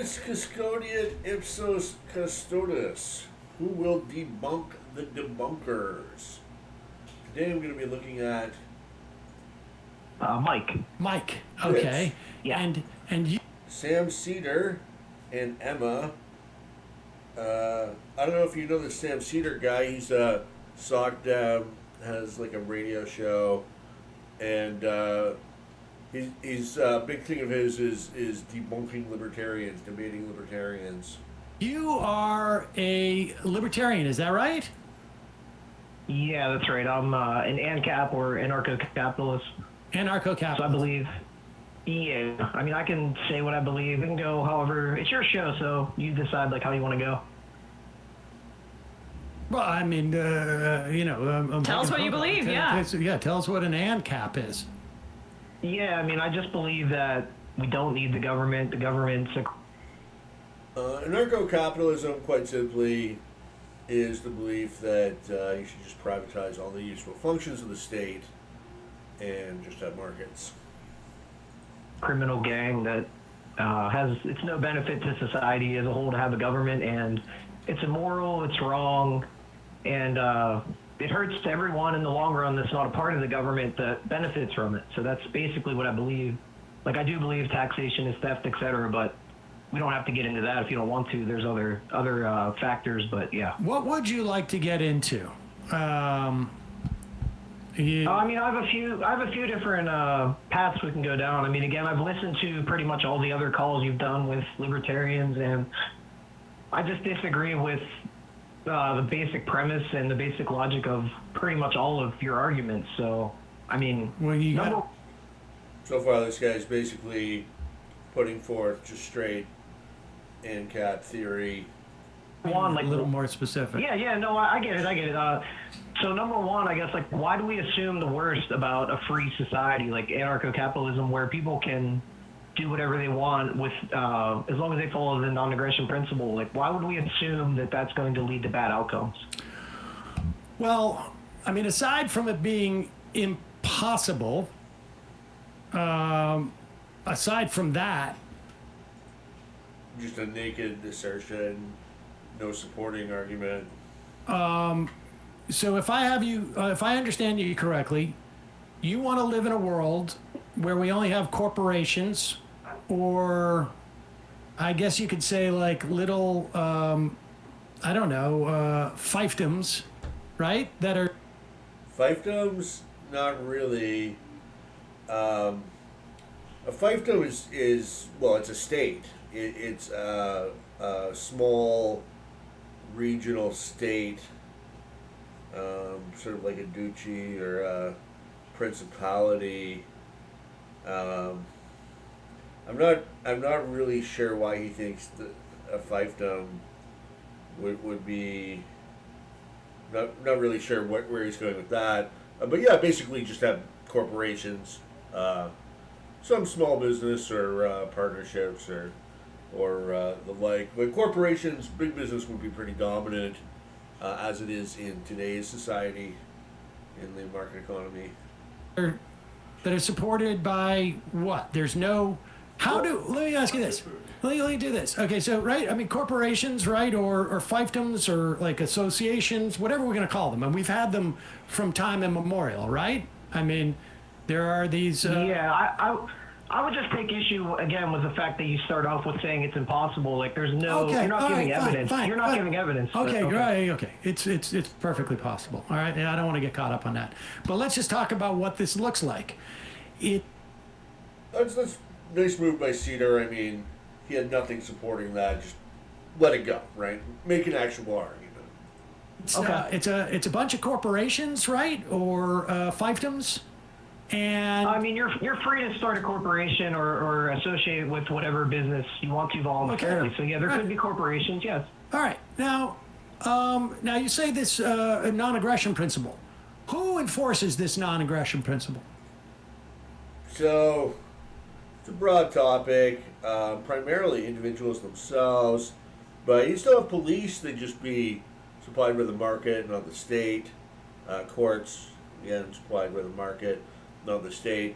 Modus custodiet ipsos custodes. Who will debunk the debunkers? Today I'm going to be looking at Mike. Mike. Okay. Yes. Yeah. And you. Sam Seder and Emma. I don't know if you know the Sam Seder guy. He's a sock dad, has like a radio show, and he's a big thing of his is debunking libertarians, debating libertarians. You are a libertarian, is that right? Yeah, that's right. I'm an Ancap or anarcho-capitalist. Anarcho-capitalist. So I believe. Yeah, I mean, I can say what I believe. It can go however. It's your show, so you decide like how you want to go. Well, I mean, Tell us what you believe, yeah. Tell us what an ANCAP is. Yeah, I mean, I just believe that we don't need the government. The government's Anarcho-capitalism, quite simply, is the belief that you should just privatize all the useful functions of the state and just have markets. criminal gang that it's no benefit to society as a whole to have a government, and it's immoral, it's wrong, and it hurts to everyone in the long run that's not a part of the government that benefits from it. So that's basically what I believe. Like, I do believe taxation is theft, etc., but we don't have to get into that if you don't want to. There's other factors, but yeah. What would you like to get into? I mean, I have a few different paths we can go down. I mean, again, I've listened to pretty much all the other calls you've done with libertarians, and I just disagree with the basic premise and the basic logic of pretty much all of your arguments. So, I mean, So far, this guy's basically putting forth just straight ANCAP theory. one, a little more specific. Yeah, no, I get it. So number one, I guess, like, why do we assume the worst about a free society like anarcho-capitalism, where people can do whatever they want with as long as they follow the non-aggression principle? Like, why would we assume that that's going to lead to bad outcomes? Well, I mean, aside from it being impossible, aside from that, Just a naked assertion, no supporting argument. so if I understand you correctly, you want to live in a world where we only have corporations, or I guess you could say like little, fiefdoms, right? That are Fiefdoms, not really. A fiefdom is well, it's a state. It's a small regional state, sort of like a duchy or a principality. I'm not really sure why he thinks that a fiefdom would be. Not really sure where he's going with that. But yeah, basically just have corporations, some small business or partnerships or the like. But corporations, big business would be pretty dominant, as it is in today's society, in the market economy. that are supported by what? There's no. Let me ask you this. Let me do this. Okay, so, right, I mean, corporations, right, or fiefdoms, or like associations, whatever we're going to call them, and we've had them from time immemorial, right? I mean, there are these. I would just take issue again with the fact that you start off with saying it's impossible. Like, there's no, Okay, you're not giving evidence. You're not giving evidence. Okay, right, okay. It's perfectly possible. All right, and I don't want to get caught up on that. But let's just talk about what this looks like. That's nice move by Seder. I mean, he had nothing supporting that. Just let it go, right? Make an actual argument. It's a bunch of corporations, right, or fiefdoms, and I mean, you're free to start a corporation or associate with whatever business you want to voluntarily. Okay. So yeah, there could be corporations, yes. all right. Now you say this non-aggression principle. Who enforces this non-aggression principle? So, it's a broad topic, primarily individuals themselves, but you still have police that just be supplied by the market, not the state. Courts, again, supplied by the market, not the state.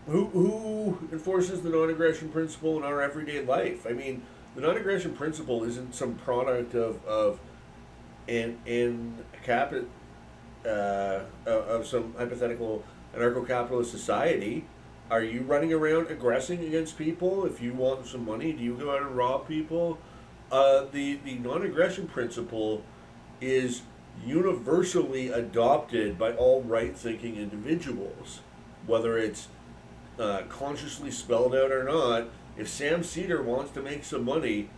who enforces the non-aggression principle in our everyday life? I mean, the non-aggression principle isn't some product of of some hypothetical anarcho-capitalist society. Are you running around aggressing against people? If you want some money, do you go out and rob people? The non-aggression principle is universally adopted by all right-thinking individuals, whether it's consciously spelled out or not. If Sam Seder wants to make some money,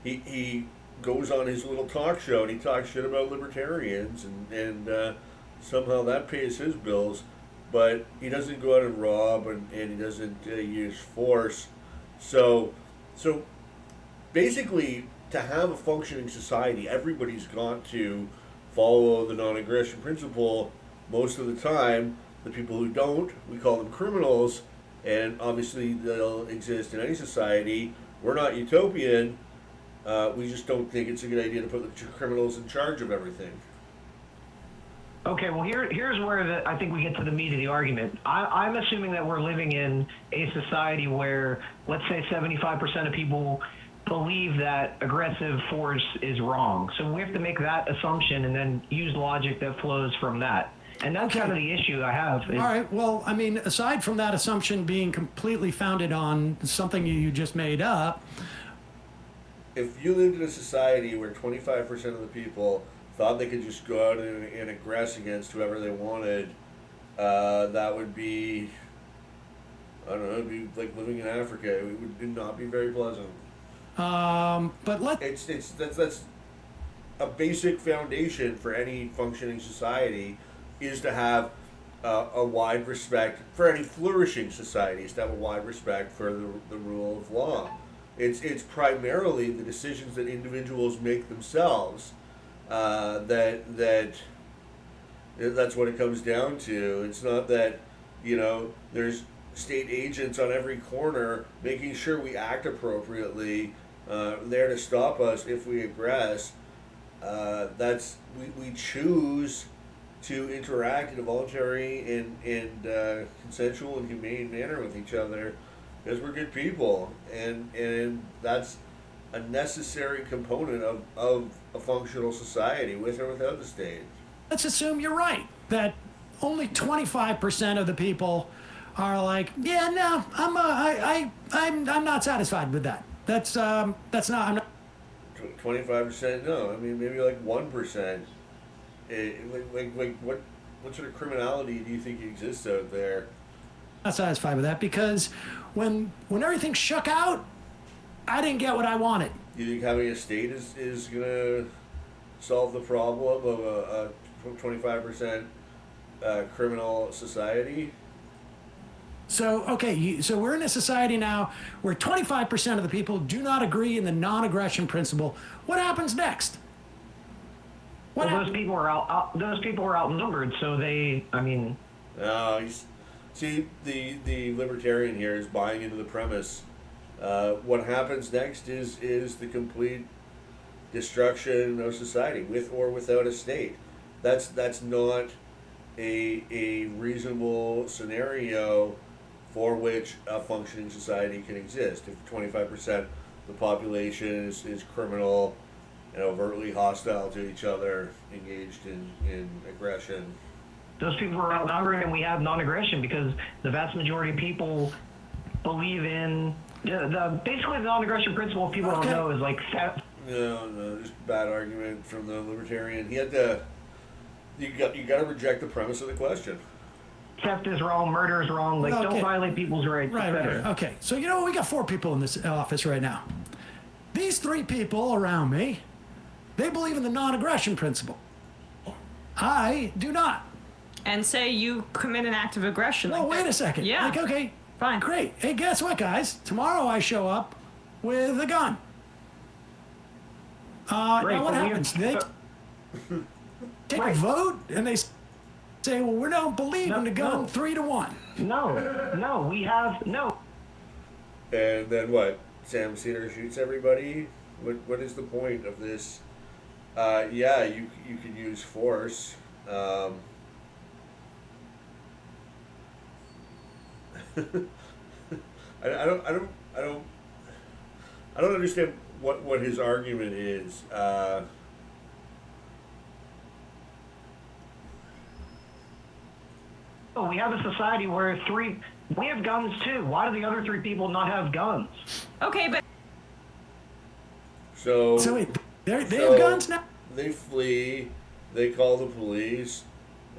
he goes on his little talk show and he talks shit about libertarians, and somehow that pays his bills, but he doesn't go out and rob, and he doesn't use force. So basically, to have a functioning society, everybody's got to follow the non-aggression principle most of the time. The people who don't, we call them criminals, and obviously they'll exist in any society. We're not utopian. We just don't think it's a good idea to put the criminals in charge of everything. Okay, well, here's where I think we get to the meat of the argument. I'm assuming that we're living in a society where, let's say, 75% of people believe that aggressive force is wrong. So we have to make that assumption and then use logic that flows from that. And that's kind of the issue I have. All right, well, I mean, aside from that assumption being completely founded on something you just made up. If you lived in a society where 25% of the people thought they could just go out and aggress against whoever they wanted, that would be, I don't know, it'd be like living in Africa. It would not be very pleasant. But that's a basic foundation for any functioning society, is to have a wide respect for any flourishing society, is to have a wide respect for the rule of law. It's primarily the decisions that individuals make themselves. That's what it comes down to. It's not that, there's state agents on every corner making sure we act appropriately, there to stop us if we aggress. We choose to interact in a voluntary and consensual and humane manner with each other because we're good people, and that's a necessary component of a functional society, with or without the state. Let's assume you're right, that only 25% of the people are like, yeah, no, I'm not satisfied with that. That's not, I'm not. 25%, no. I mean, maybe like 1%. What sort of criminality do you think exists out there? Not satisfied with that, because when everything shook out, I didn't get what I wanted. Do you think having a state is going to solve the problem of a 25% criminal society? So, okay, so we're in a society now where 25% of the people do not agree in the non-aggression principle. What happens next? Those people are outnumbered, so they, I mean... See, the libertarian here is buying into the premise. What happens next is the complete destruction of society, with or without a state. That's not a reasonable scenario for which a functioning society can exist. If 25% of the population is criminal and overtly hostile to each other, engaged in aggression. Those people are outnumbered, and we have non-aggression because the vast majority of people believe in basically the non-aggression principle. If people don't know, is like theft. No, just a bad argument from the libertarian. You got to reject the premise of the question. Theft is wrong, murder is wrong. Like, don't violate people's rights. Right. Okay, so we got 4 people in this office right now. These 3 people around me, they believe in the non-aggression principle. I do not. And say you commit an act of aggression. Well, wait a second. Yeah. Like, okay, fine. Great. Hey, guess what, guys? Tomorrow I show up with a gun. Now what happens? They take a vote and they say, well, we don't believe in the gun 3-1. No, we have no. And then what? Sam Seder shoots everybody? What is the point of this? Yeah, you could use force. I don't understand what his argument is. Oh, we have a society where we have guns too. Why do the other 3 people not have guns? Okay, but So wait, they have guns now? They flee. They call the police,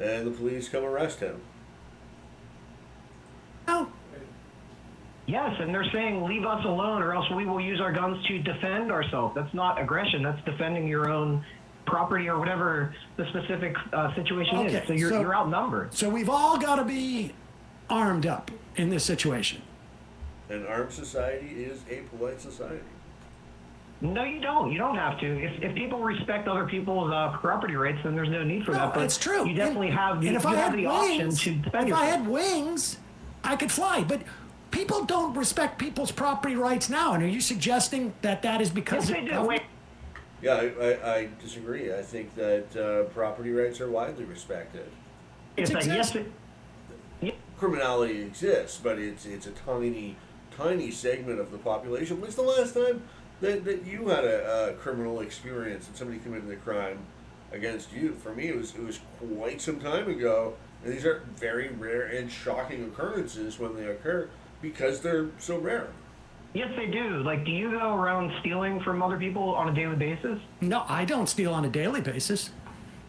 and the police come arrest him. No. Yes, and they're saying leave us alone or else we will use our guns to defend ourselves. That's not aggression. That's defending your own property or whatever the specific situation Okay, is. So you're outnumbered. So we've all got to be armed up in this situation. An armed society is a polite society. No, you don't. You don't have to. If people respect other people's property rights, then there's no need for that. But it's true. You definitely have the option to defend if yourself. I had wings, I could fly. But people don't respect people's property rights now. And are you suggesting that is because Yes, they do. Wait. Yeah, I disagree. I think that property rights are widely respected. Yes, Criminality exists, but it's a tiny segment of the population. When's the last time that you had a criminal experience and somebody committed a crime against you? For me, it was quite some time ago. And these are very rare and shocking occurrences when they occur because they're so rare. Yes, they do. Like, do you go around stealing from other people on a daily basis? No, I don't steal on a daily basis.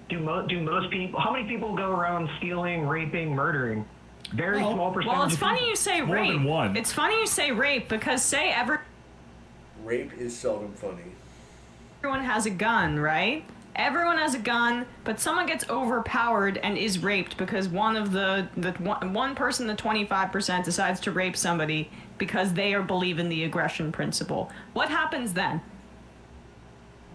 Do most people? How many people go around stealing, raping, murdering? Very small percentage. well, it's funny you say More rape. than one. It's funny you say rape because Rape is seldom funny. everyone has a gun, right? Everyone has a gun, but someone gets overpowered and is raped because one person, the 25%, decides to rape somebody because they believe in the aggression principle. What happens then?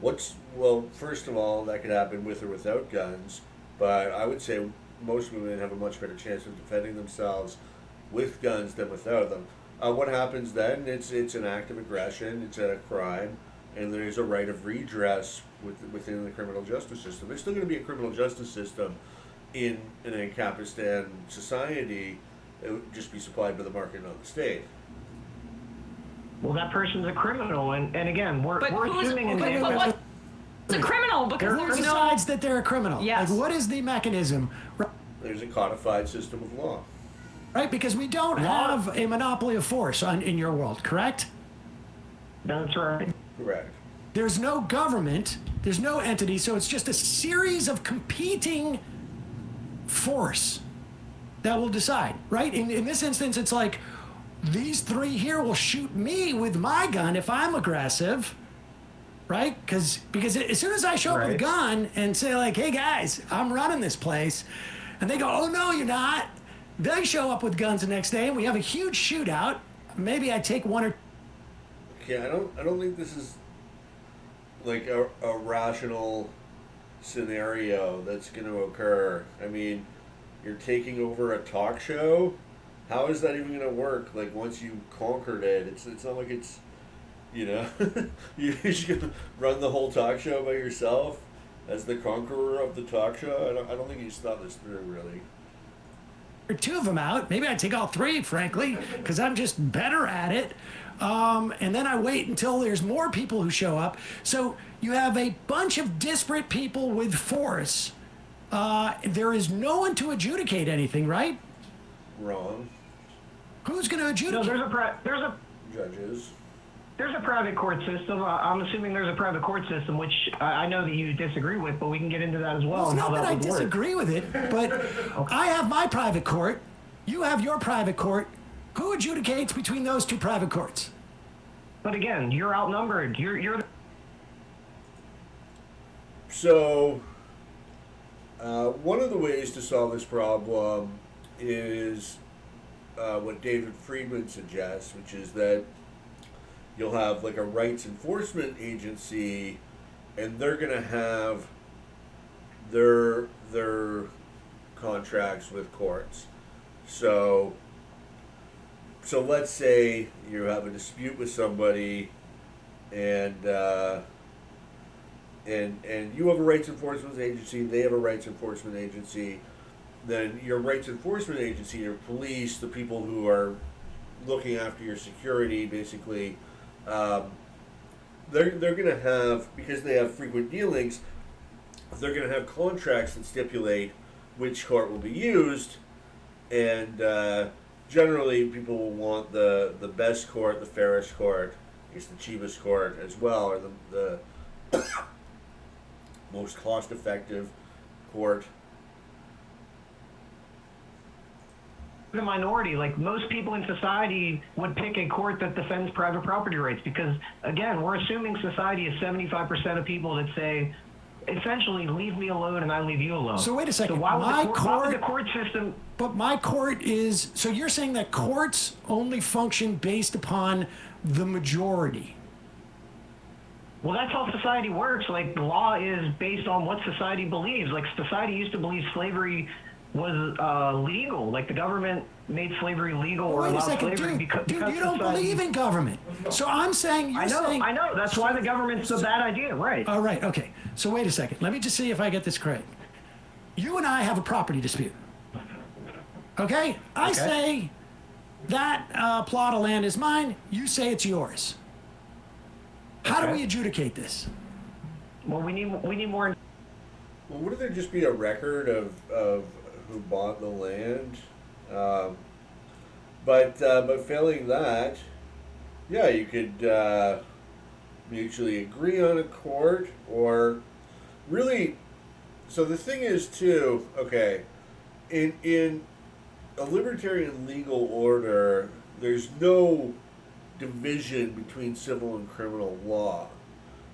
Well, first of all, that could happen with or without guns, but I would say most women have a much better chance of defending themselves with guns than without them. What happens then? It's an act of aggression, it's a crime, and there's a right of redress within the criminal justice system. There's still going to be a criminal justice system in an Ancapistan society. It would just be supplied by the market, not the state. Well, that person's a criminal, and again, we're assuming in but what's a criminal? Because Who there's decides that they're a criminal? Yes. Like, what is the mechanism? There's a codified system of law. Right? Because we don't have a monopoly of force in your world, correct? That's right. Correct. There's no government, there's no entity, so it's just a series of competing force that will decide, right? In this instance, it's like, these 3 here will shoot me with my gun if I'm aggressive, right? Because as soon as I show up with a gun and say like, hey guys, I'm running this place, and they go, oh no, you're not. They show up with guns the next day, and we have a huge shootout. Maybe I take 1 or... Okay, I don't think this is like a rational scenario that's going to occur. I mean, you're taking over a talk show. How is that even going to work? Like, once you conquered it, it's not like it's, you're just going to run the whole talk show by yourself as the conqueror of the talk show. I don't think he's thought this through, really. 2 of them out. Maybe I take all 3, frankly, because I'm just better at it. And then I wait until there's more people who show up. So you have a bunch of disparate people with force. There is no one to adjudicate anything, right? Wrong. Who's going to adjudicate? No, Judges. there's a private court system. I'm assuming there's a private court system, which I know that you disagree with, but we can get into that as well. Well, it's and how not that I would work. disagree with it, but I have my private court. You have your private court. Who adjudicates between those 2 private courts? But again, you're outnumbered. You're So, one of the ways to solve this problem is what David Friedman suggests, which is that you'll have like a rights enforcement agency, and they're going to have their contracts with courts. So let's say you have a dispute with somebody, and you have a rights enforcement agency, they have a rights enforcement agency, then your rights enforcement agency, your police, the people who are looking after your security, basically, they're going to have, because they have frequent dealings, they're going to have contracts that stipulate which court will be used, and generally people will want the best court, the fairest court, I guess the cheapest court as well, or the most cost-effective court. The minority, like most people in society would pick a court that defends private property rights because, again, we're assuming society is 75% of people that say, essentially, leave me alone and I leave you alone. So wait a second. So why would the court system... But my court is... So you're saying that courts only function based upon the majority. Well, that's how society works. Like, law is based on what society believes. Like, society used to believe slavery was legal. Like, the government made slavery legal or allowed slavery because you don't believe in government. So I'm saying... I know. That's why the government's a bad idea, right? All right, okay. So wait a second. Let me just see if I get this correct. You and I have a property dispute. Okay? I say that plot of land is mine. You say it's yours. How do we adjudicate this? Well, we need more... Well, wouldn't there just be a record of who bought the land? But failing that, yeah, you could mutually agree on a court, or really. So the thing is too, okay, in a libertarian legal order, there's no division between civil and criminal law.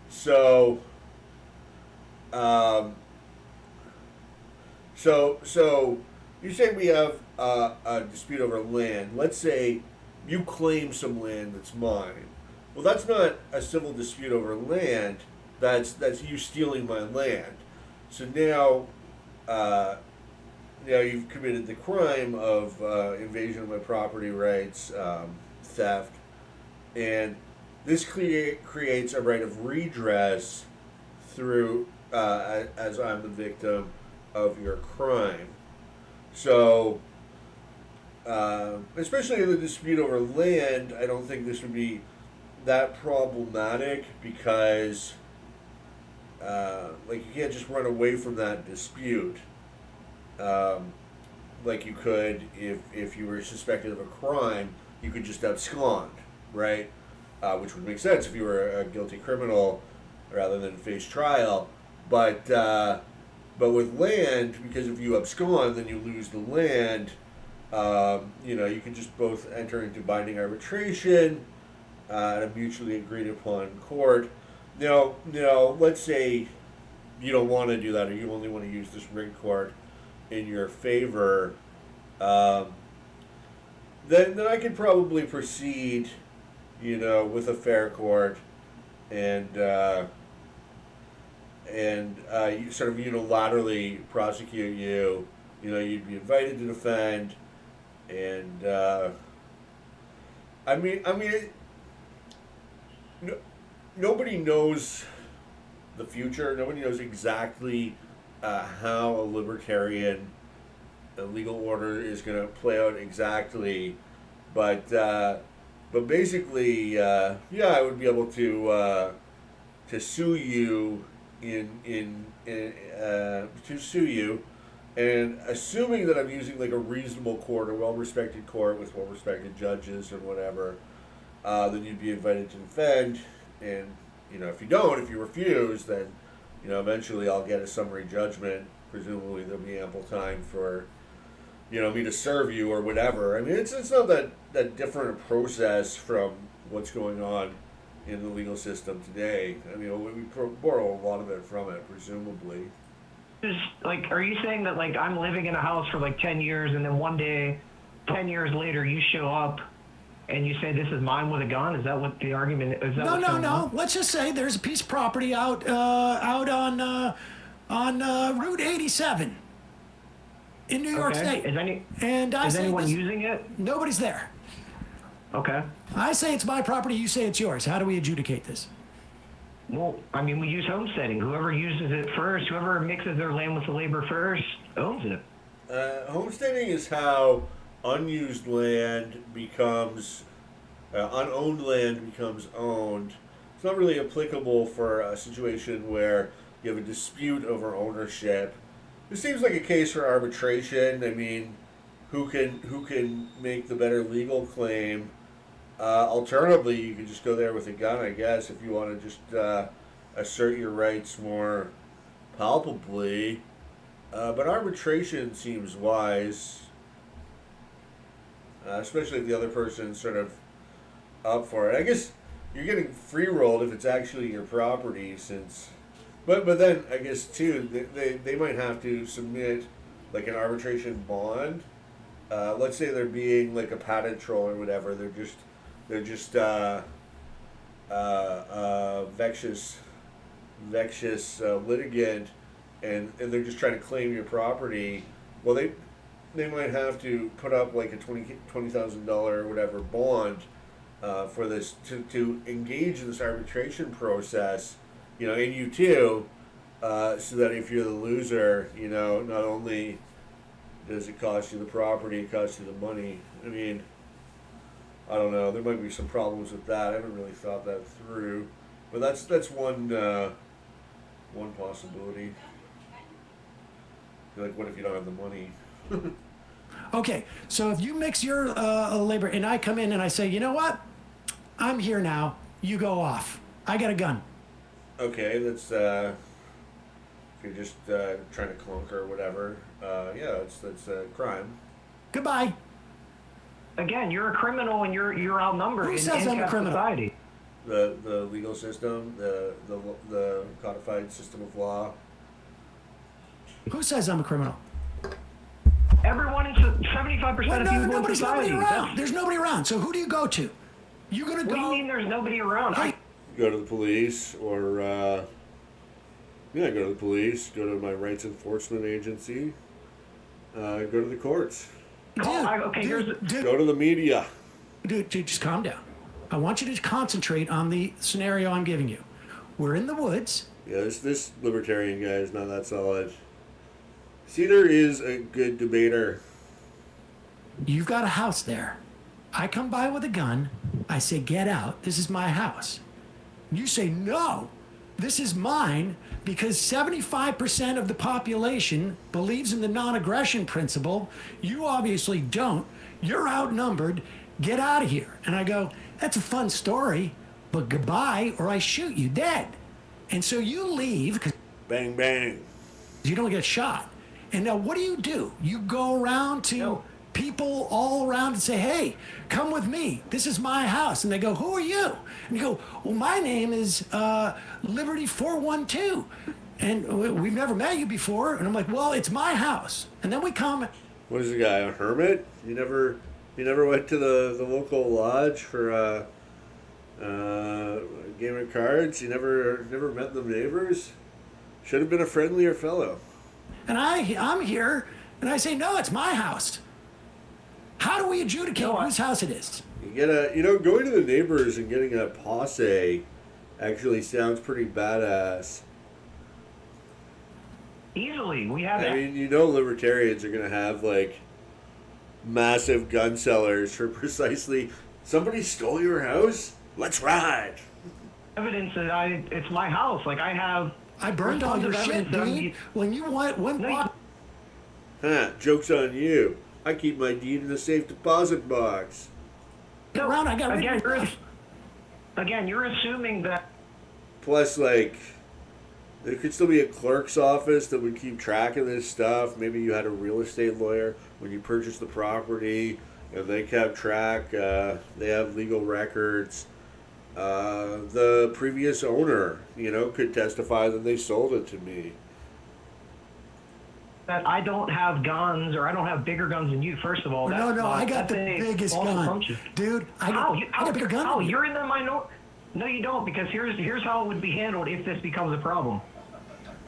So, so you say we have a dispute over land. Let's say you claim some land that's mine. Well, that's not a civil dispute over land. That's you stealing my land. So now, you've committed the crime of invasion of my property rights, theft, and this creates a right of redress through as I'm the victim of your crime. So, especially in the dispute over land, I don't think this would be that problematic because, you can't just run away from that dispute, like you could if you were suspected of a crime. You could just abscond, right? Which would make sense if you were a guilty criminal rather than face trial. But with land, because if you abscond, then you lose the land. You can just both enter into binding arbitration at a mutually agreed upon court. Now, let's say you don't want to do that, or you only want to use this ring court in your favor. Then I could probably proceed, with a fair court, and you sort of unilaterally prosecute you. You'd be invited to defend, and nobody knows the future. Nobody knows exactly how a libertarian legal order is going to play out exactly, but basically, I would be able to sue you to sue you, and assuming that I'm using like a reasonable court, a well-respected court with well-respected judges and whatever, then you'd be invited to defend, and if you refuse, then eventually I'll get a summary judgment. Presumably there'll be ample time for me to serve you or whatever. I mean, it's not that different a process from what's going on in the legal system today. I mean, we borrow a lot of it from it, presumably. Are you saying that I'm living in a house for 10 years, and then one day, 10 years later, you show up and you say this is mine with a gun? Is that what the argument is? No. Let's just say there's a piece of property out on Route 87 in New York State. Is anyone using it? Nobody's there. Okay. I say it's my property. You say it's yours. How do we adjudicate this? Well, we use homesteading. Whoever uses it first, whoever mixes their land with the labor first, owns it. Homesteading is how unused land becomes, unowned land becomes owned. It's not really applicable for a situation where you have a dispute over ownership. This seems like a case for arbitration. I mean, who can make the better legal claim? Alternatively, you could just go there with a gun, I guess, if you want to just assert your rights more palpably. But arbitration seems wise, especially if the other person's sort of up for it. I guess you're getting free rolled if it's actually your property, since. But then I guess too they might have to submit like an arbitration bond. Let's say they're being like a patent troll or whatever. They're just vexatious litigant, and they're just trying to claim your property. Well, they might have to put up like a $20,000 or whatever bond for this to engage in this arbitration process. And you too, so that if you're the loser, not only does it cost you the property, it costs you the money. I mean, I don't know. There might be some problems with that. I haven't really thought that through, but that's one possibility. Like, what if you don't have the money? Okay, so if you mix your labor and I come in and I say, you know what, I'm here now. You go off. I got a gun. Okay, that's if you're just trying to conquer or whatever. Yeah, that's a crime. Goodbye. Again, you're a criminal and you're outnumbered. Who says I'm a criminal? Society. The legal system, the codified system of law. Who says I'm a criminal? Everyone in 75% of people in nobody's society. nobody around. There's nobody around. So who do you go to? You're gonna What go. do you mean there's nobody around? Hey, Go to the police, or go to the police. Go to my rights enforcement agency. Go to the courts. Go to the media. Dude, just calm down. I want you to concentrate on the scenario I'm giving you. We're in the woods. Yeah, this libertarian guy is not that solid. Seder is a good debater. You've got a house there. I come by with a gun. I say, get out. This is my house. You say, no, this is mine, because 75% of the population believes in the non-aggression principle. You obviously don't. You're outnumbered. Get out of here. And I go, that's a fun story, but goodbye, or I shoot you dead. And so you leave. Bang, bang. You don't get shot. And now what do? You go around to people all around and say, hey, come with me. This is my house. And they go, who are you? And you go, well, my name is Liberty 412. And we've never met you before. And I'm like, well, it's my house. And then we come. What is the guy, a hermit? You never went to the local lodge for a game of cards? You never met the neighbors? Should have been a friendlier fellow. And I'm here, and I say, no, it's my house. How do we adjudicate whose house it is? You get going to the neighbors and getting a posse actually sounds pretty badass. Easily, we have. I mean, libertarians are gonna have like massive gun sellers for precisely somebody stole your house. Let's ride. Evidence that it's my house. Like I burned all your shit, dude. When you went. Joke's on you. I keep my deed in the safe deposit box. Around, I got again, you're assuming that. Plus, like, there could still be a clerk's office that would keep track of this stuff. Maybe you had a real estate lawyer when you purchased the property, and they kept track. They have legal records. The previous owner, could testify that they sold it to me. That I don't have guns, or I don't have bigger guns than you. First of all, no, I got the biggest gun, dude. I got a bigger gun. Oh, you're in the minority. No, you don't, because here's how it would be handled if this becomes a problem.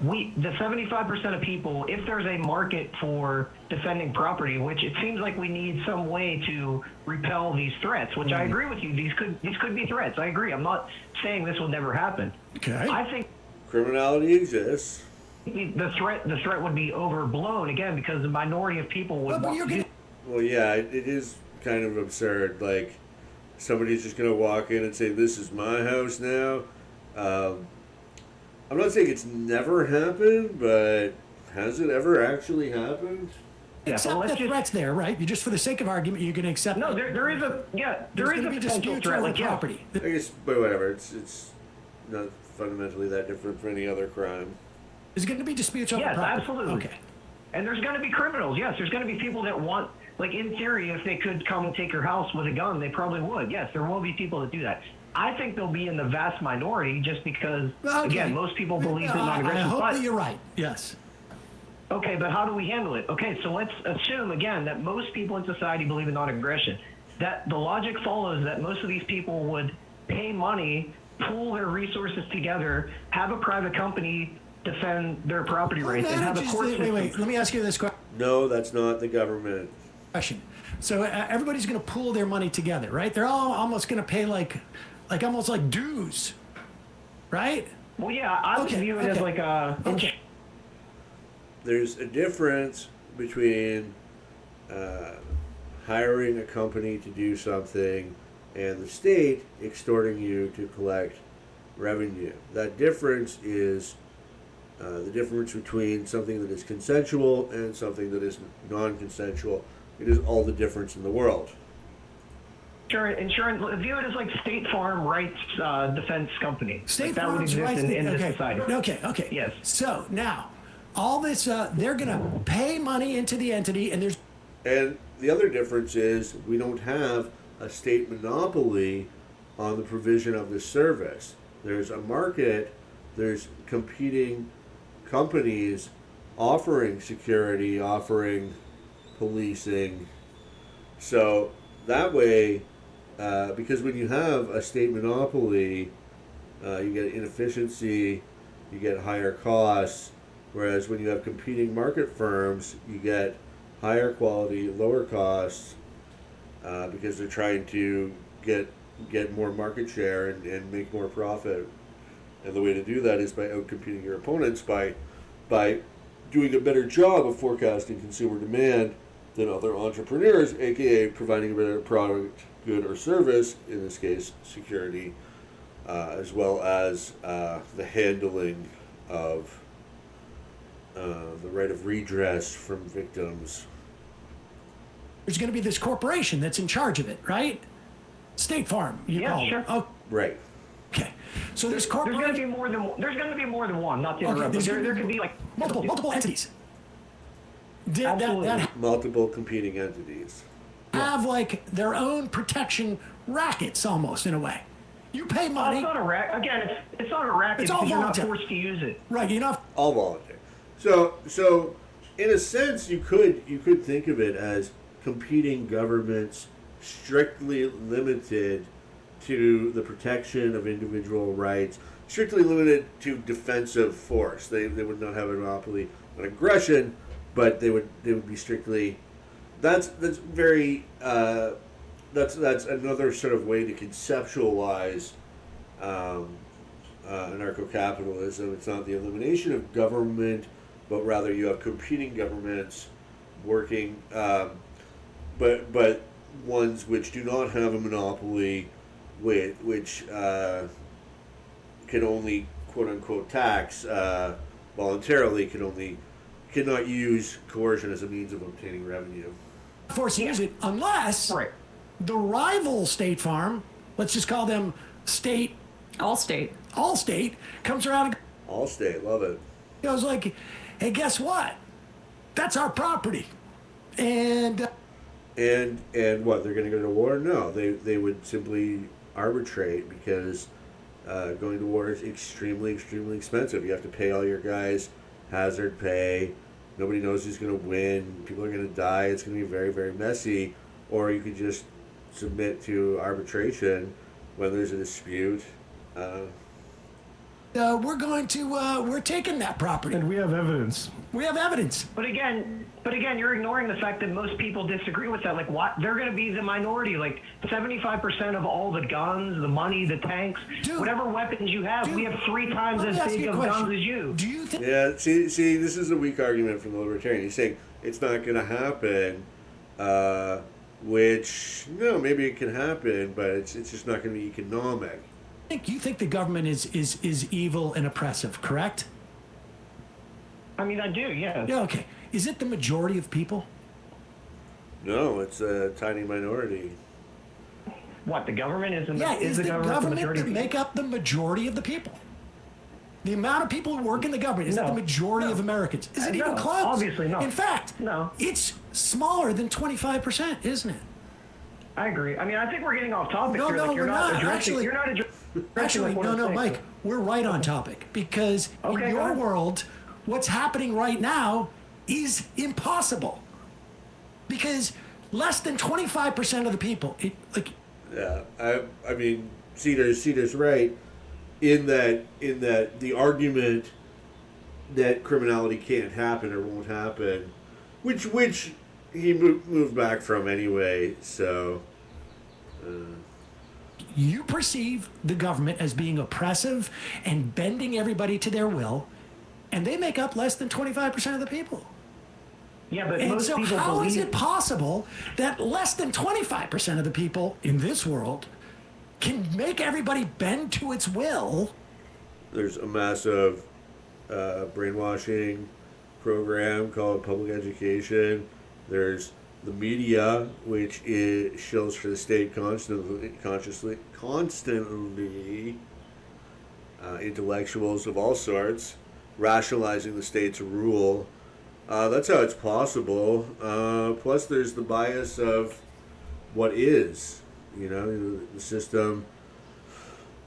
The 75% of people, if there's a market for defending property, which it seems like we need some way to repel these threats, which I agree with you. These could be threats. I agree. I'm not saying this will never happen. Okay. I think criminality exists. the threat would be overblown again because the minority of people would But want you're to do. gonna, Well, yeah, it is kind of absurd. Like, somebody's just going to walk in and say, "This is my house now." I'm not saying it's never happened, but has it ever actually happened? Yeah, accept well, let's the just- threats there, right? You just for the sake of argument, you're going to accept. No, there is a There's there is going a to be potential disputes threat. over Like, yeah. property. I guess, but whatever. It's not fundamentally that different from any other crime. There's going to be disputes over Yes, property. absolutely. Okay. And there's going to be criminals. Yes, there's going to be people that want, like in theory, if they could come and take your house with a gun, they probably would. Yes, there will be people that do that. I think they'll be in the vast minority just because, Okay. again, most people believe in I non-aggression. hope But, that you're right. Yes. okay, but how do we handle it? Okay, so let's assume, again, that most people in society believe in non-aggression. That the logic follows that most of these people would pay money, pool their resources together, have a private company defend their property rights, and have a court system. Wait. Let me ask you this No, that's not the government. question. So everybody's going to pool their money together, right? They're all almost going to pay like almost like dues, right? Well, yeah, I would view it as like a... Okay. There's a difference between hiring a company to do something and the state extorting you to collect revenue. That difference is the difference between something that is consensual and something that is non-consensual. It is all the difference in the world. Insurance, view it as like State Farm rights defense company. State like that would Farm's exist rights. in this Okay. society. Okay. Yes. So now, all this, they're going to pay money into the entity, and there's And the other difference is we don't have a state monopoly on the provision of this service. There's a market, there's competing companies offering security, offering policing. So that way, because when you have a state monopoly, you get inefficiency, you get higher costs, whereas when you have competing market firms, you get higher quality, lower costs, because they're trying to get more market share and make more profit. And the way to do that is by outcompeting your opponents by doing a better job of forecasting consumer demand than other entrepreneurs, aka providing a better product, good, or service, in this case, security, as well as the handling of the right of redress from victims. going to be this corporation that's in charge of it, right? State Farm, you Yeah, call it. sure. Oh, Right. okay. So there's There's going to corporation. be more than one. There's going to be more than one. Not to Okay, interrupt, but there's there gonna could be be like multiple entities. That Absolutely. Multiple competing entities. have like their own protection rackets almost in a way. You pay money, It's not a racket. Again, it's not a racket It's all because you're not voluntary. forced to use it. right? You know, All voluntary. So in a sense, you could think of it as competing governments strictly limited to the protection of individual rights, strictly limited to defensive force. They would not have a monopoly on aggression, but they would be strictly. That's very. That's another sort of way to conceptualize anarcho-capitalism. It's not the elimination of government, but rather you have competing governments working, but ones which do not have a monopoly, which can only quote unquote tax voluntarily, cannot use coercion as a means of obtaining revenue. force to use it unless Right. the rival State Farm, let's just call them State Allstate. Allstate, comes around and Allstate, love it. goes like, "Hey, guess what? That's our property," and And what, they're going to go to war? No, they would simply arbitrate because going to war is extremely expensive. You have to pay all your guys hazard pay. Nobody knows who's going to win. People are going to die. It's going to be very, very messy. Or you could just submit to arbitration when there's a dispute. we're taking that property. And we have evidence. We have evidence. But again, you're ignoring the fact that most people disagree with that. Like, what? They're going to be the minority. Like, 75% of all the guns, the money, the tanks, whatever weapons you have, we have 3 times as big of guns as you. Do you think? Yeah, see, this is a weak argument from the libertarian. He's saying it's not going to happen, which, no, maybe it can happen, but it's just not going to be economic. You think the government is evil and oppressive, correct? I mean, I do, yeah. Yeah, okay. Is it the majority of people? No, it's a tiny minority. What, the government is Is the government the majority that of make up the majority of the people? The amount of people who work in the government, is that the majority of Americans? Is it even close? Obviously not. In fact, no. It's smaller than 25%, isn't it? I agree. I mean, I think we're getting off topic No, here. no, Like, we're not. Actually, Actually, no, Mike, we're right on topic because in your world, what's happening right now is impossible because less than 25% of the people. Yeah, I mean, Seder's right in that the argument that criminality can't happen or won't happen, which he moved back from anyway. So. You perceive the government as being oppressive and bending everybody to their will, and they make up less than 25% of the people. Yeah, but And most so people how believe... is it possible that less than 25% of the people in this world can make everybody bend to its will? There's a massive brainwashing program called public education. There's the media, which is shills for the state constantly, intellectuals of all sorts, rationalizing the state's rule. That's how it's possible. Plus, there's the bias of what is, the system.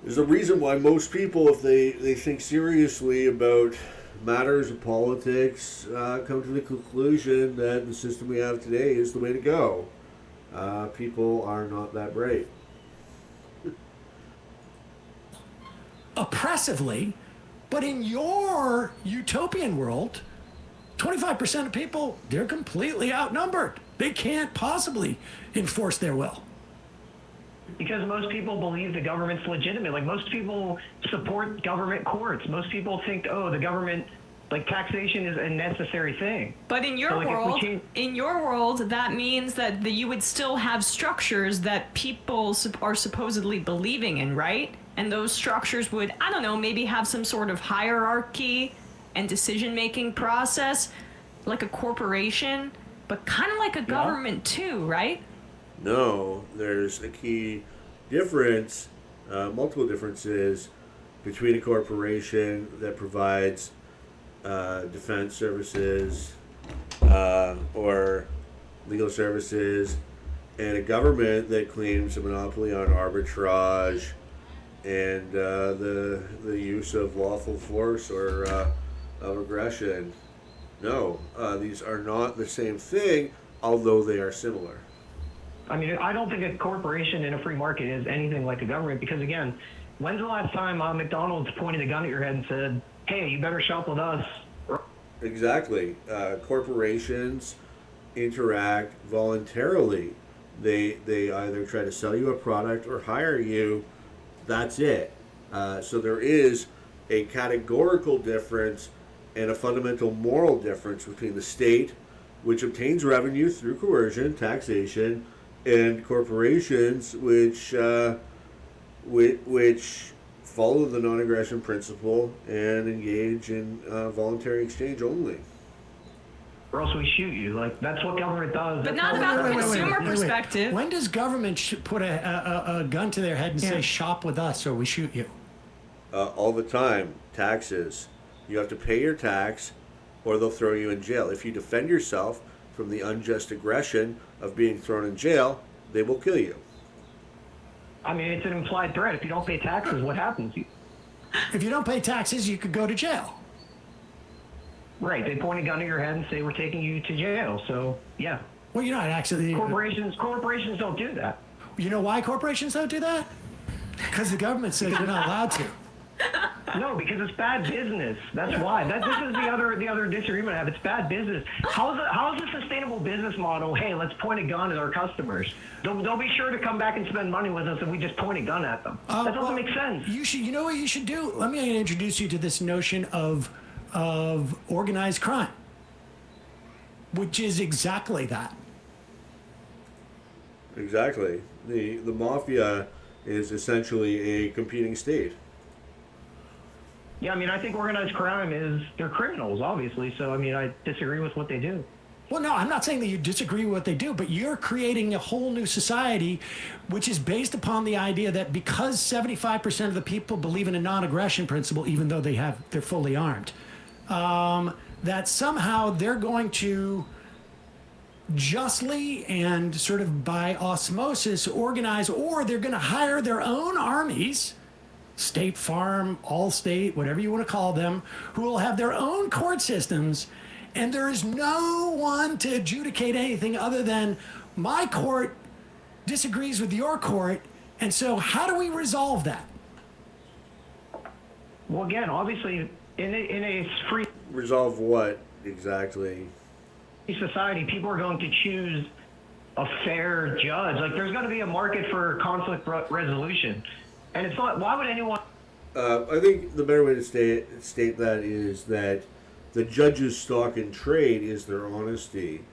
There's a reason why most people, if they think seriously about matters of politics, come to the conclusion that the system we have today is the way to go. People are not that bright. Oppressively, but in your utopian world, 25% of people, they're completely outnumbered. They can't possibly enforce their will. Because most people believe the government's legitimate. Like, most people support government courts. Most people think, the government, like, taxation is a necessary thing. But in your world, that means that you would still have structures that people are supposedly believing in, right? And those structures would, I don't know, maybe have some sort of hierarchy and decision-making process, like a corporation, but kind of like a government too, right? No, there's a key difference, multiple differences between a corporation that provides defense services or legal services and a government that claims a monopoly on arbitrage and the use of lawful force or of aggression. No, these are not the same thing, although they are similar. I mean, I don't think a corporation in a free market is anything like a government because, again, when's the last time McDonald's pointed a gun at your head and said, hey, you better shop with us? Exactly. Corporations interact voluntarily. They either try to sell you a product or hire you. That's it. So there is a categorical difference and a fundamental moral difference between the state, which obtains revenue through coercion, taxation, and corporations, which follow the non-aggression principle and engage in voluntary exchange only. Or else we shoot you. Like, that's what government does. But not about the consumer perspective. When does government put a gun to their head and say, shop with us or we shoot you? All the time. Taxes. You have to pay your tax or they'll throw you in jail. If you defend yourself from the unjust aggression of being thrown in jail, they will kill you. I mean, it's an implied threat. If you don't pay taxes, what happens? If you don't pay taxes, you could go to jail. Right. They point a gun at your head and say, we're taking you to jail. So, yeah. Well, you're not actually... Corporations don't do that. You know why corporations don't do that? Because the government says you're not allowed to. No, because it's bad business. That's why. This is the other disagreement I have. It's bad business. How is a sustainable business model? Hey, let's point a gun at our customers. They'll be sure to come back and spend money with us if we just point a gun at them. That doesn't make sense. You know what you should do? Let me introduce you to this notion of organized crime, which is exactly that. Exactly. The mafia is essentially a competing state. Yeah, I mean, I think organized crime they're criminals, obviously. So, I mean, I disagree with what they do. Well, no, I'm not saying that you disagree with what they do, but you're creating a whole new society, which is based upon the idea that because 75% of the people believe in a non-aggression principle, even though they're fully armed, that somehow they're going to justly and sort of by osmosis organize, or they're going to hire their own armies, State Farm, Allstate, whatever you want to call them, who will have their own court systems, and there is no one to adjudicate anything other than my court disagrees with your court, and so how do we resolve that? Well, again, obviously, in a free Resolve what exactly? society, people are going to choose a fair judge. Like, there's going to be a market for conflict resolution. And it's not, why would anyone... I think the better way to state that is that the judge's stock in trade is their honesty.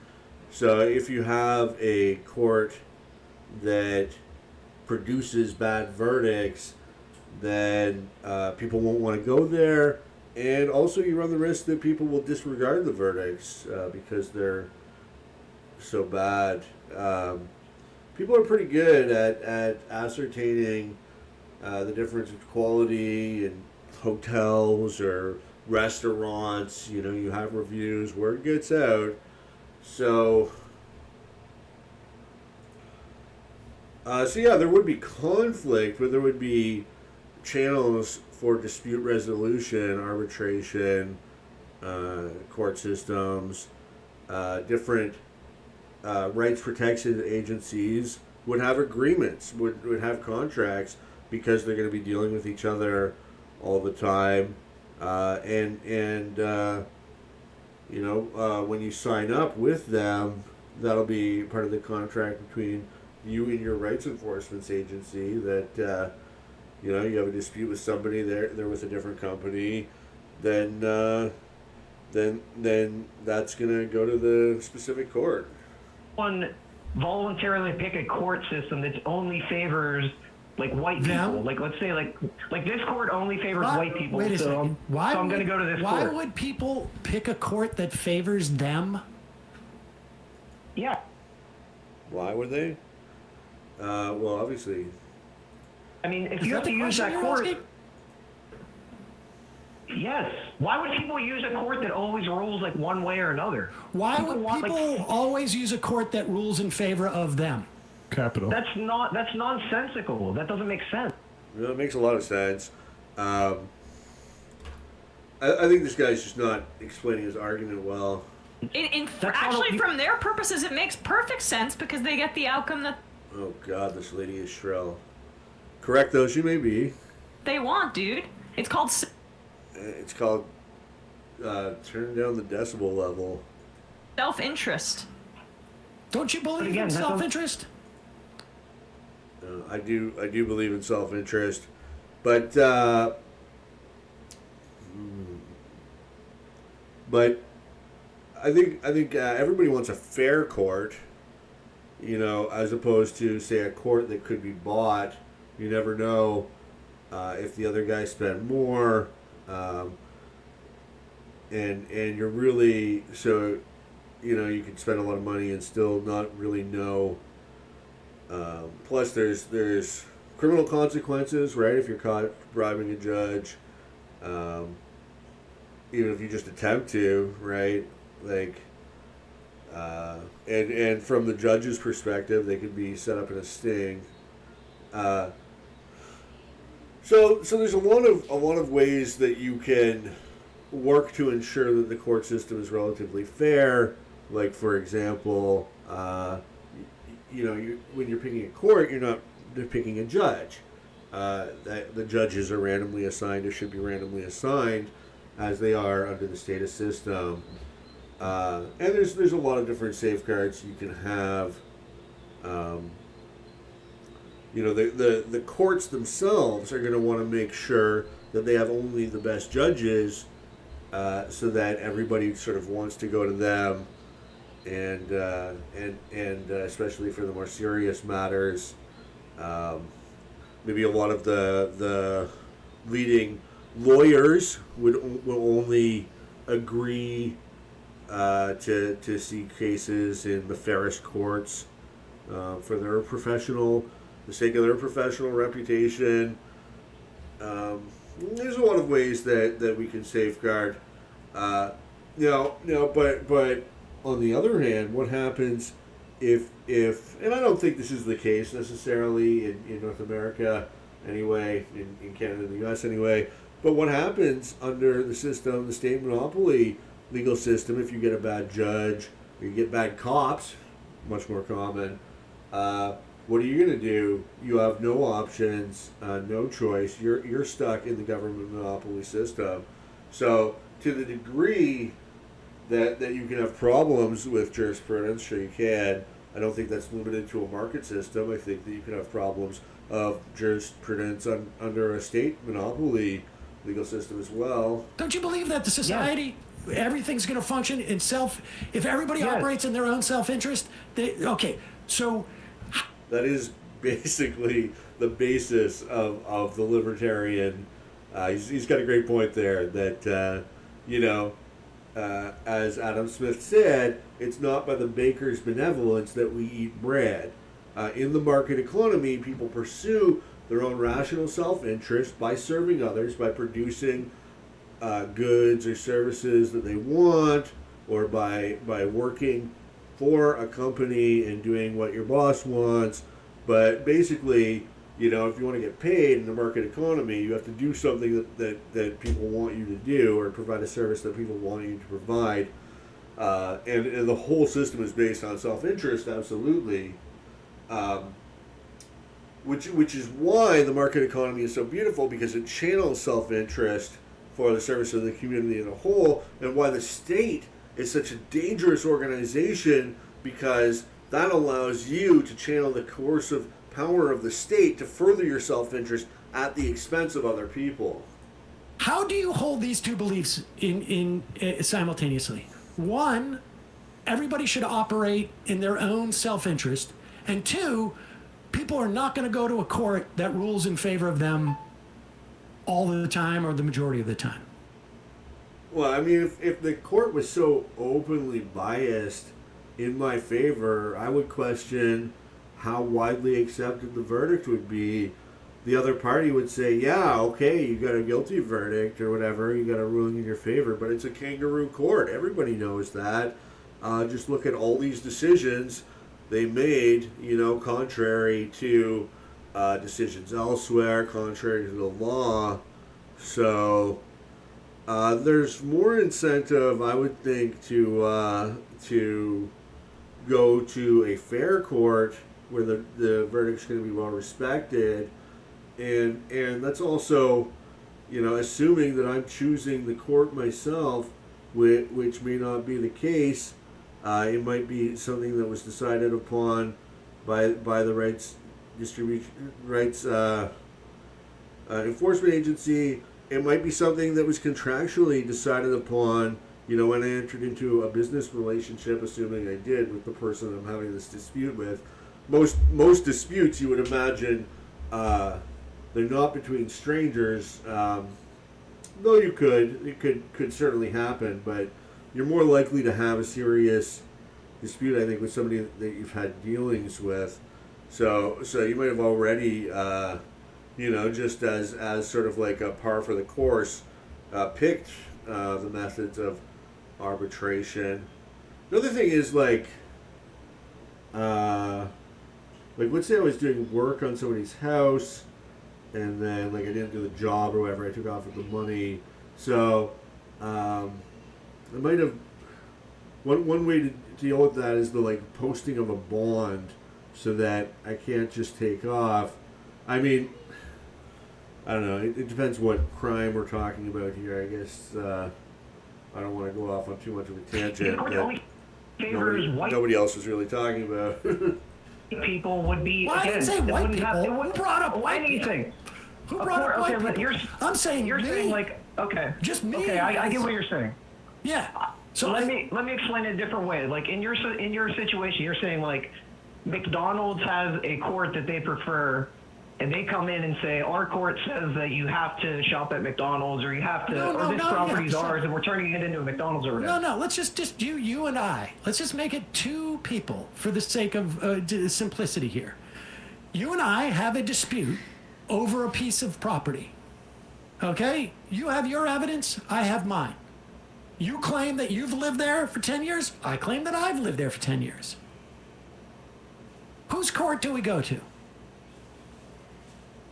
So if you have a court that produces bad verdicts, then people won't want to go there. And also you run the risk that people will disregard the verdicts because they're so bad. People are pretty good at ascertaining the difference in quality in hotels or restaurants. You know, you have reviews, word gets out. So yeah, there would be conflict, but there would be channels for dispute resolution, arbitration, court systems, different rights protection agencies would have agreements, would have contracts, because they're going to be dealing with each other all the time. When you sign up with them, that'll be part of the contract between you and your rights enforcement agency that, you have a dispute with somebody, they're with a different company, then that's going to go to the specific court. One voluntarily pick a court system that only favors like white people. Like, let's say like this court only favors white people. Wait a second. I'm going to go to this why court. Why would people pick a court that favors them? Yeah. Why would they? Well, obviously. I mean, if you have to use that court. Yes. Why would people use a court that always rules like one way or another? Why would people always use a court that rules in favor of them? Capital. That's nonsensical. That doesn't make sense. No, it makes a lot of sense. I think this guy's just not explaining his argument well. Actually, from their purposes, it makes perfect sense because they get the outcome that... Oh, God, this lady is shrill. Correct though she may be. They want, dude. It's called... Turn down the decibel level. Self-interest. Don't you believe in self-interest? I do believe in self-interest, but I think everybody wants a fair court, as opposed to, say, a court that could be bought. You never know if the other guy spent more, and you're really you can spend a lot of money and still not really know. Plus, there's criminal consequences, right? If you're caught bribing a judge, even if you just attempt to, right? Like, and from the judge's perspective, they could be set up in a sting. So there's a lot of ways that you can work to ensure that the court system is relatively fair. Like, for example, when you're picking a court, you're not picking a judge. that the judges are randomly assigned or should be randomly assigned, as they are under the status system. And there's a lot of different safeguards you can have. The courts themselves are going to want to make sure that they have only the best judges, so that everybody sort of wants to go to them, and especially for the more serious matters. Maybe a lot of the leading lawyers will only agree to see cases in the fairest courts for the sake of their professional reputation. There's a lot of ways that we can safeguard. But on the other hand, what happens if and I don't think this is the case necessarily in North America anyway, in Canada and the US anyway, but what happens under the system, the state monopoly legal system, if you get a bad judge or you get bad cops, much more common, what are you going to do? You have no options, no choice. You're stuck in the government monopoly system. So to the degree that you can have problems with jurisprudence, sure you can. I don't think that's limited to a market system. I think that you can have problems of jurisprudence under a state monopoly legal system as well. Don't you believe that the society, everything's going to function in if everybody operates in their own self-interest? So that is basically the basis of the libertarian. He's got a great point there that, as Adam Smith said, it's not by the baker's benevolence that we eat bread. In the market economy, people pursue their own rational self-interest by serving others, by producing goods or services that they want, or by working for a company and doing what your boss wants. But basically, if you want to get paid in the market economy, you have to do something that people want you to do, or provide a service that people want you to provide. And the whole system is based on self-interest, absolutely. Which is why the market economy is so beautiful, because it channels self-interest for the service of the community as a whole, and why the state is such a dangerous organization, because that allows you to channel the coercive power of the state to further your self-interest at the expense of other people. How do you hold these two beliefs in simultaneously? One, everybody should operate in their own self-interest, and two, people are not going to go to a court that rules in favor of them all the time or the majority of the time. Well, I mean, if the court was so openly biased in my favor, I would question how widely accepted the verdict would be. The other party would say, yeah, okay, you got a guilty verdict or whatever, you got a ruling in your favor, but it's a kangaroo court. Everybody knows that. Just look at all these decisions they made, contrary to decisions elsewhere, contrary to the law. So there's more incentive, I would think, to go to a fair court where the verdict's going to be well respected, and that's also, assuming that I'm choosing the court myself, which may not be the case. It might be something that was decided upon by the rights enforcement agency. It might be something that was contractually decided upon, when I entered into a business relationship, assuming I did, with the person I'm having this dispute with. Most disputes, you would imagine, they're not between strangers, though it could certainly happen, but you're more likely to have a serious dispute, I think, with somebody that you've had dealings with. So you might have already, just as sort of like a par for the course, picked the methods of arbitration. Another thing is like let's say I was doing work on somebody's house, and then I didn't do the job or whatever, I took off with the money. So I might have one way to deal with that is the posting of a bond, so that I can't just take off. I mean, I don't know. It depends what crime we're talking about here. I guess I don't want to go off on too much of a tangent that nobody else was really talking about. People would be. Well, I didn't say white people. Who brought up white anything? Who brought up white people? I'm saying you're me. saying like okay, just me. Okay, I get what you're saying. Yeah. So let me explain it a different way. Like in your situation, you're saying like McDonald's has a court that they prefer, and they come in and say our court says that you have to shop at McDonald's or you have to, this property's ours, and we're turning it into a McDonald's or whatever. No. Let's just you and I. Let's just make it two people for the sake of simplicity here. You and I have a dispute over a piece of property. Okay? You have your evidence. I have mine. You claim that you've lived there for 10 years. I claim that I've lived there for 10 years. Whose court do we go to?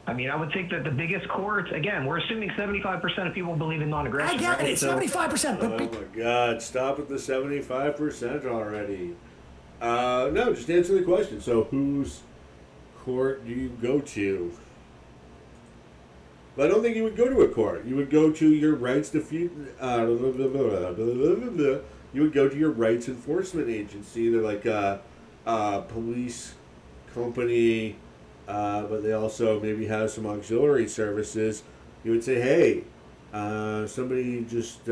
I mean, I would think that the biggest courts, again, we're assuming 75% of people believe in non-aggression. I get it, 75%. Oh my God, stop at the 75% already. No, just answer the question. So whose court do you go to? But I don't think you would go to a court. You would go to your rights you would go to your rights enforcement agency. They're like a police company, but they also maybe have some auxiliary services. You would say, hey, somebody just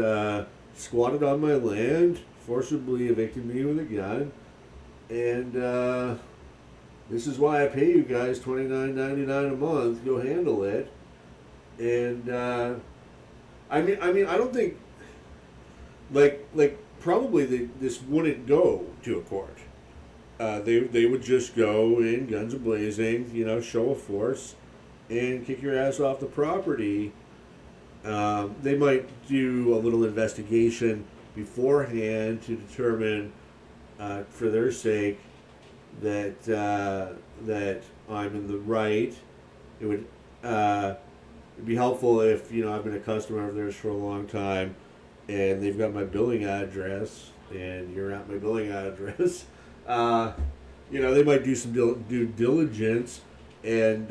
squatted on my land, forcibly evicted me with a gun, and this is why I pay you guys $29.99 a month. Go handle it. And I mean, I don't think like probably this wouldn't go to a court. They would just go in guns a-blazing, show of force, and kick your ass off the property. They might do a little investigation beforehand to determine, for their sake, that I'm in the right. It would it'd be helpful if I've been a customer of theirs for a long time, and they've got my billing address, and you're at my billing address. They might do some due diligence and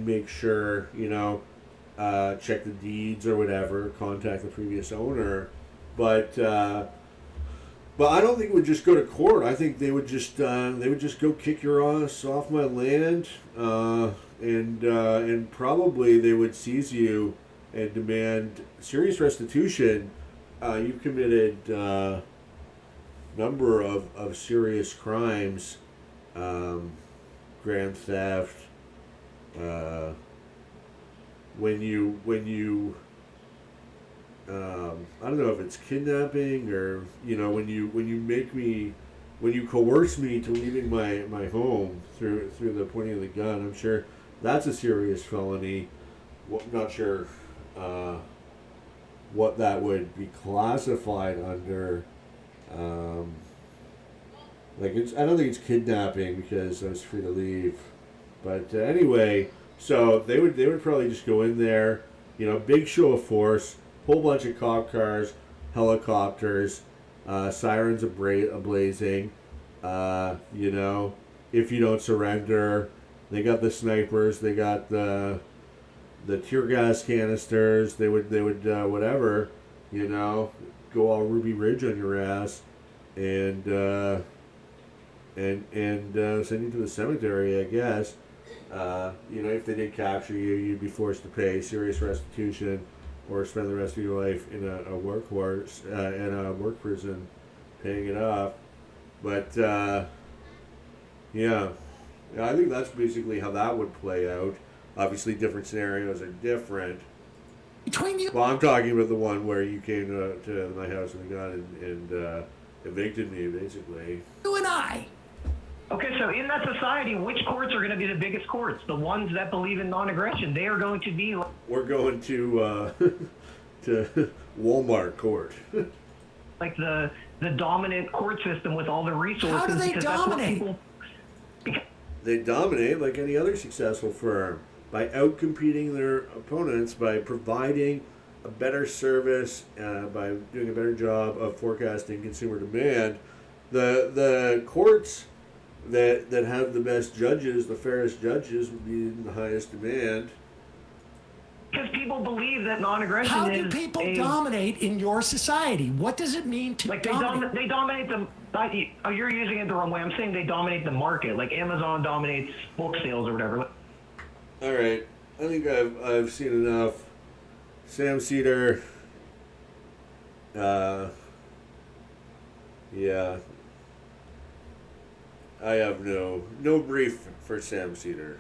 make sure, check the deeds or whatever, contact the previous owner, but I don't think it would just go to court. I think they would just go kick your ass off my land, and probably they would seize you and demand serious restitution. You committed number of serious crimes, grand theft. When you I don't know if it's kidnapping or when you coerce me to leaving my home through the pointing of the gun. I'm sure that's a serious felony. Not sure what that would be classified under. I don't think it's kidnapping because I was free to leave. But anyway, so they would probably just go in there, big show of force, whole bunch of cop cars, helicopters, sirens ablazing. If you don't surrender, they got the snipers, they got the tear gas canisters. They would whatever, go all Ruby Ridge on your ass, and send you to the cemetery, I guess. If they did capture you, you'd be forced to pay serious restitution, or spend the rest of your life in a workforce, in a work prison, paying it off. But I think that's basically how that would play out. Obviously, different scenarios are different. Between you. Well, I'm talking about the one where you came to my house with a gun and evicted me, basically. You and I. Okay, so in that society, which courts are going to be the biggest courts? The ones that believe in non-aggression. They are going to be. We're going to to Walmart court. Like the dominant court system with all the resources. How do they dominate? They dominate like any other successful firm by outcompeting their opponents, by providing a better service, by doing a better job of forecasting consumer demand. The courts that have the best judges, the fairest judges, would be in the highest demand. Okay, because people believe that non-aggression How is do people dominate in your society? What does it mean to dominate? They dominate the. Oh, you're using it the wrong way. I'm saying they dominate the market. Like Amazon dominates book sales or whatever. All right, I think I've seen enough. Sam Seder. Yeah. I have no brief for Sam Seder.